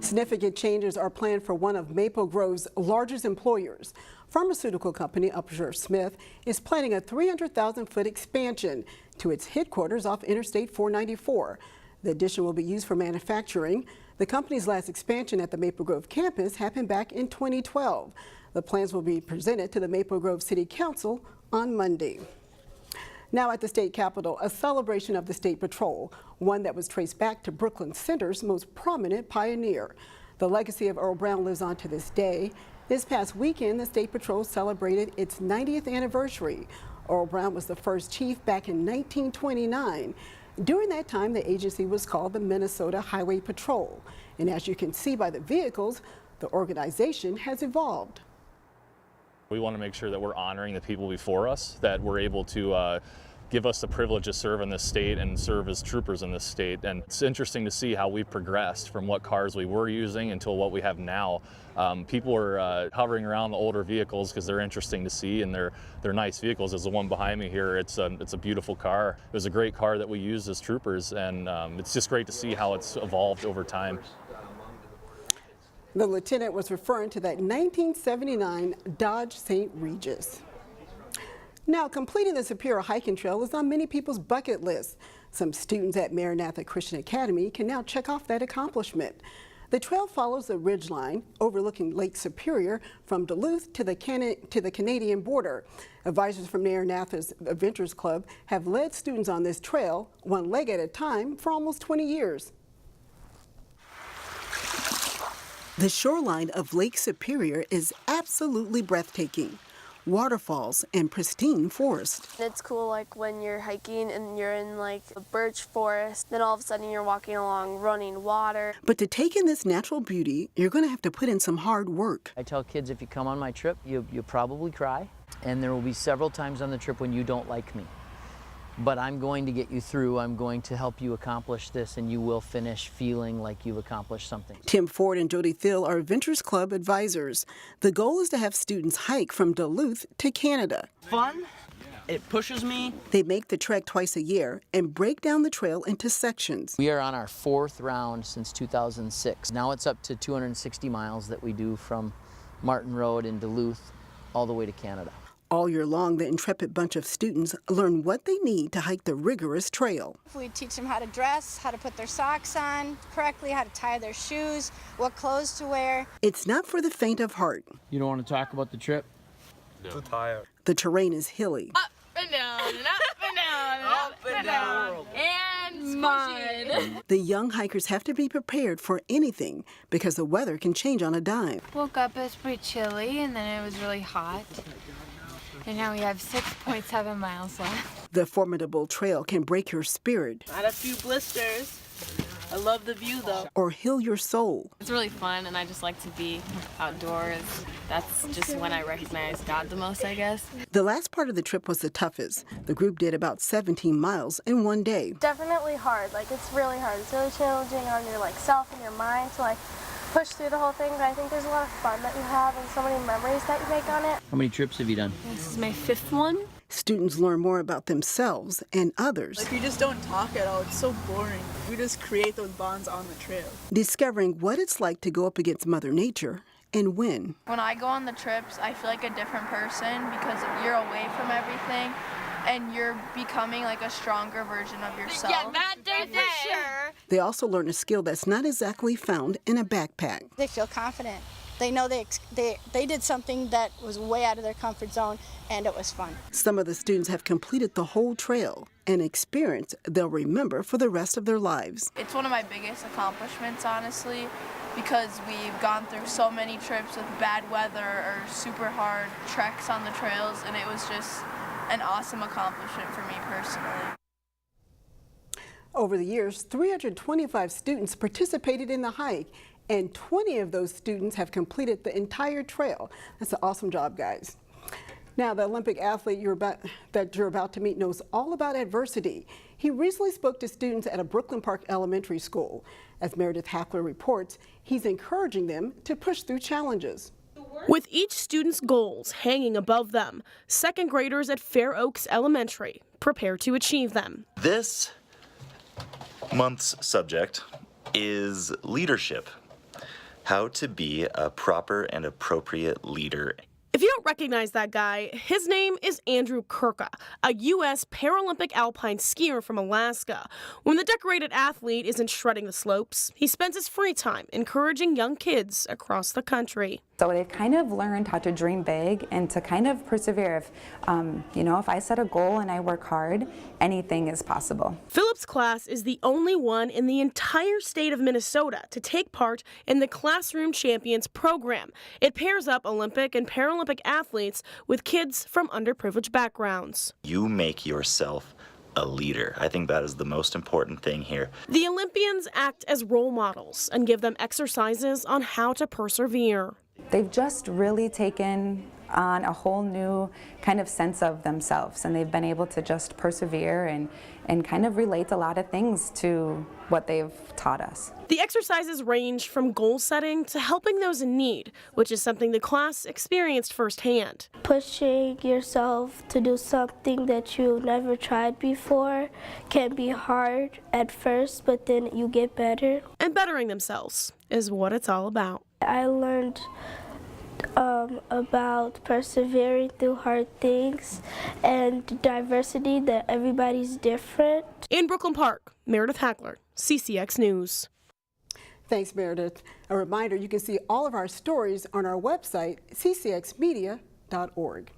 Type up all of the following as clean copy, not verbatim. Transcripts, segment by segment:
Significant changes are planned for one of Maple Grove's largest employers. Pharmaceutical company Upsher-Smith is planning a 300,000-foot expansion to its headquarters off Interstate 494. The addition will be used for manufacturing. The company's last expansion at the Maple Grove campus happened back in 2012. The plans will be presented to the Maple Grove City Council on Monday. Now at the state capitol, a celebration of the State Patrol, one that was traced back to Brooklyn Center's most prominent pioneer. The legacy of Earl Brown lives on to this day. This past weekend, the State Patrol celebrated its 90th anniversary. Earl Brown was the first chief back in 1929. During that time, the agency was called the Minnesota Highway Patrol. And as you can see by the vehicles, the organization has evolved. We want to make sure that we're honoring the people before us, that we're able to give us the privilege to serve in this state and serve as troopers in this state. And it's interesting to see how we've progressed from what cars we were using until what we have now. People are hovering around the older vehicles because they're interesting to see, and they're nice vehicles. As the one behind me here, it's a beautiful car. It was a great car that we used as troopers, and it's just great to see how it's evolved over time. The lieutenant was referring to that 1979 Dodge St. Regis. Now, completing the Superior Hiking Trail is on many people's bucket list. Some students at Maranatha Christian Academy can now check off that accomplishment. The trail follows the ridgeline overlooking Lake Superior from Duluth to the Canadian border. Advisors from Maranatha's Adventures Club have led students on this trail, one leg at a time, for almost 20 years. The shoreline of Lake Superior is absolutely breathtaking. Waterfalls and pristine forest. It's cool, like when you're hiking and you're in like a birch forest, then all of a sudden you're walking along running water. But to take in this natural beauty, you're going to have to put in some hard work. I tell kids, if you come on my trip, you'll probably cry, and there will be several times on the trip when you don't like me. But I'm going to get you through. I'm going to help you accomplish this, and you will finish feeling like you've accomplished something. Tim Ford and Jody Thill are Adventures Club advisors. The goal is to have students hike from Duluth to Canada. Fun. It pushes me. They make the trek twice a year and break down the trail into sections. We are on our 4th round since 2006. Now it's up to 260 miles that we do from Martin Road in Duluth all the way to Canada. All year long, the intrepid bunch of students learn what they need to hike the rigorous trail. We teach them how to dress, how to put their socks on correctly, how to tie their shoes, what clothes to wear. It's not for the faint of heart. You don't want to talk about the trip? No. Too tired. The terrain is hilly. Up and down and up and down and up and down. And mud. The young hikers have to be prepared for anything because the weather can change on a dime. Woke up, it was pretty chilly, and then it was really hot. And now we have 6.7 miles left. The formidable trail can break your spirit. I had a few blisters. I love the view though. Or heal your soul. It's really fun, and I just like to be outdoors. That's just when I recognize God the most, I guess. The last part of the trip was the toughest. The group did about 17 miles in one day. Definitely hard. Like, it's really hard. It's really challenging on your self and your mind to push through the whole thing, but I think there's a lot of fun that you have and so many memories that you make on it. How many trips have you done? This is my 5th one. Students learn more about themselves and others. Like, we just don't talk at all. It's so boring. We just create those bonds on the trail. Discovering what it's like to go up against Mother Nature and win. When I go on the trips, I feel like a different person because you're away from everything and you're becoming a stronger version of yourself. Yeah, that day for sure. They also learn a skill that's not exactly found in a backpack. They feel confident. They know they did something that was way out of their comfort zone, and it was fun. Some of the students have completed the whole trail, an experience they'll remember for the rest of their lives. It's one of my biggest accomplishments, honestly, because we've gone through so many trips with bad weather or super hard treks on the trails, and it was just an awesome accomplishment for me personally. Over the years, 325 students participated in the hike, and 20 of those students have completed the entire trail. That's an awesome job, guys. Now, the Olympic athlete that you're about to meet knows all about adversity. He recently spoke to students at a Brooklyn Park elementary school. As Meredith Hackler reports, he's encouraging them to push through challenges. With each student's goals hanging above them, second graders at Fair Oaks Elementary prepare to achieve them. This month's subject is leadership. how to be a proper and appropriate leader. If you don't recognize that guy, his name is Andrew Kirka, a U.S. Paralympic alpine skier from Alaska. When the decorated athlete isn't shredding the slopes, he spends his free time encouraging young kids across the country. So they've kind of learned how to dream big and to kind of persevere. If, if I set a goal and I work hard, anything is possible. Philip's class is the only one in the entire state of Minnesota to take part in the Classroom Champions program. It pairs up Olympic and Paralympic athletes with kids from underprivileged backgrounds. You make yourself a leader. I think that is the most important thing here. The Olympians act as role models and give them exercises on how to persevere. They've just really taken on a whole new kind of sense of themselves, and they've been able to just persevere and kind of relate a lot of things to what they've taught us. The exercises range from goal setting to helping those in need, which is something the class experienced firsthand. Pushing yourself to do something that you never tried before can be hard at first, but then you get better. And bettering themselves is what it's all about. I learned about persevering through hard things and diversity, that everybody's different. In Brooklyn Park, Meredith Hackler, CCX News. Thanks, Meredith. A reminder, you can see all of our stories on our website, ccxmedia.org.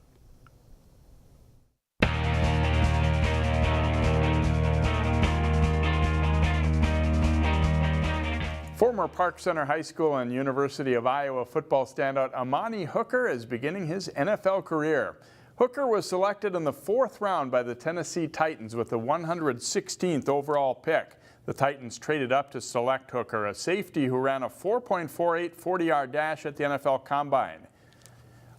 Former Park Center High School and University of Iowa football standout Amani Hooker is beginning his NFL career. Hooker was selected in the 4th round by the Tennessee Titans with the 116th overall pick. The Titans traded up to select Hooker, a safety who ran a 4.48 40-yard dash at the NFL Combine.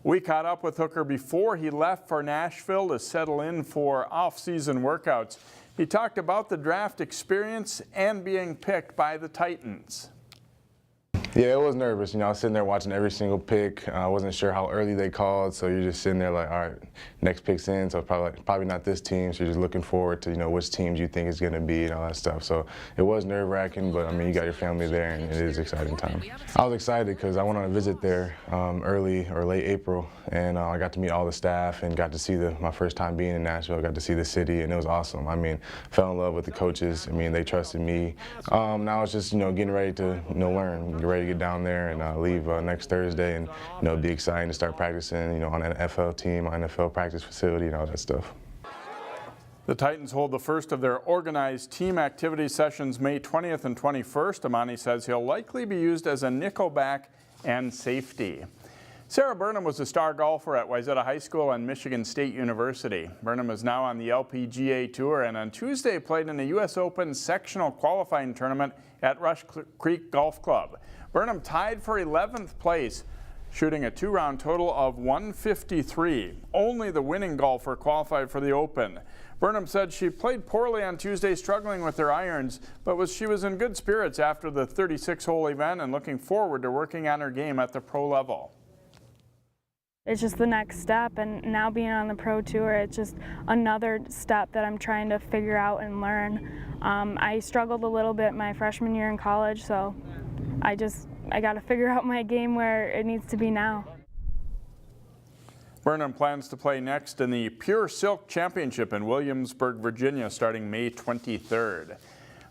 We caught up with Hooker before he left for Nashville to settle in for off-season workouts. He talked about the draft experience and being picked by the Titans. Yeah, it was nervous. I was sitting there watching every single pick. I wasn't sure how early they called, so you're just sitting there like, all right, next pick's in, so probably not this team. So you're just looking forward to, which teams you think is going to be and all that stuff. So it was nerve-wracking, but I mean, you got your family there, and it is an exciting time. I was excited because I went on a visit there early or late April, and I got to meet all the staff and got to see my first time being in Nashville. I got to see the city, and it was awesome. I mean, fell in love with the coaches. I mean, they trusted me. Now it's just, getting ready to, learn, get ready to get down there and leave next Thursday, and be exciting to start practicing, on an NFL team, NFL practice facility, and all that stuff. The Titans hold the first of their organized team activity sessions May 20th and 21st. Amani says he'll likely be used as a nickelback and safety. Sarah Burnham was a star golfer at Wayzata High School and Michigan State University. Burnham is now on the LPGA Tour and on Tuesday played in a U.S. Open sectional qualifying tournament at Rush Creek Golf Club. Burnham tied for 11th place, shooting a 2-round total of 153. Only the winning golfer qualified for the Open. Burnham said she played poorly on Tuesday, struggling with her irons, but she was in good spirits after the 36-hole event and looking forward to working on her game at the pro level. It's just the next step, and now being on the pro tour, it's just another step that I'm trying to figure out and learn. I struggled a little bit my freshman year in college, so I got to figure out my game where it needs to be now. Burnham plans to play next in the Pure Silk Championship in Williamsburg, Virginia, starting May 23rd.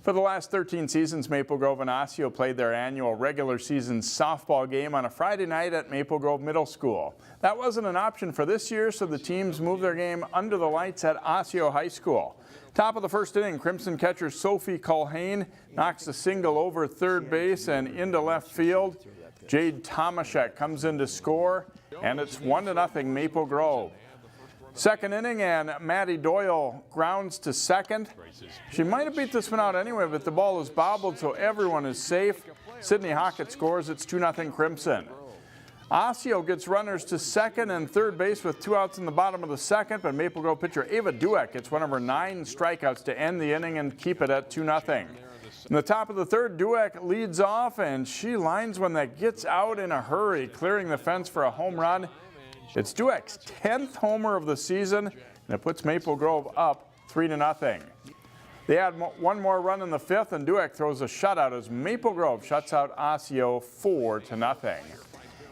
For the last 13 seasons, Maple Grove and Osseo played their annual regular season softball game on a Friday night at Maple Grove Middle School. That wasn't an option for this year, so the teams moved their game under the lights at Osseo High School. Top of the first inning, Crimson catcher Sophie Culhane knocks a single over third base and into left field. Jade Tomaszek comes in to score, and it's 1-0 Maple Grove. Second inning, and Maddie Doyle grounds to second. She might have beat this one out anyway, but the ball is bobbled, so everyone is safe. Sydney Hockett scores. It's 2-0 Crimson. Osseo gets runners to second and third base with 2 outs in the bottom of the second, but Maple Grove pitcher Ava Dueck gets one of her 9 strikeouts to end the inning and keep it at 2-0. In the top of the third, Dueck leads off, and she lines one that gets out in a hurry, clearing the fence for a home run. It's Dueck's 10th homer of the season, and it puts Maple Grove up 3-0. They had one more run in the 5th, and Dueck throws a shutout as Maple Grove shuts out Osseo 4-0.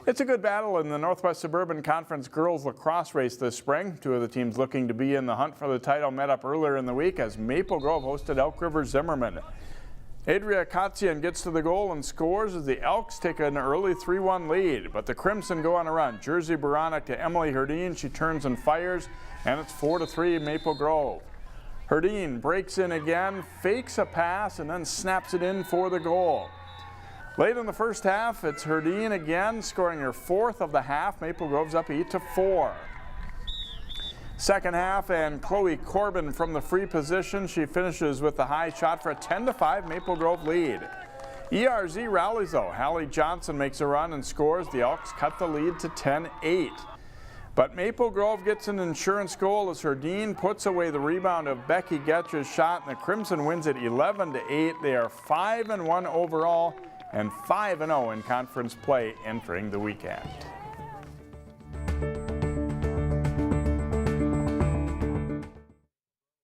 It's a good battle in the Northwest Suburban Conference girls lacrosse race this spring. Two of the teams looking to be in the hunt for the title met up earlier in the week as Maple Grove hosted Elk River-Zimmerman. Adria Katzian gets to the goal and scores as the Elks take an early 3-1 lead, but the Crimson go on a run. Jersey Baronic to Emily Herdeen. She turns and fires, and it's 4-3 Maple Grove. Herdeen breaks in again, fakes a pass, and then snaps it in for the goal. Late in the first half, it's Herdeen again, scoring her 4th of the half. Maple Grove's up 8-4. Second half, and Chloe Corbin from the free position. She finishes with the high shot for a 10-5 Maple Grove lead. ERZ rallies though. Hallie Johnson makes a run and scores. The Elks cut the lead to 10-8. But Maple Grove gets an insurance goal as Herdeen puts away the rebound of Becky Getch's shot, and the Crimson wins it 11-8. They are 5-1 overall and 5-0 in conference play entering the weekend.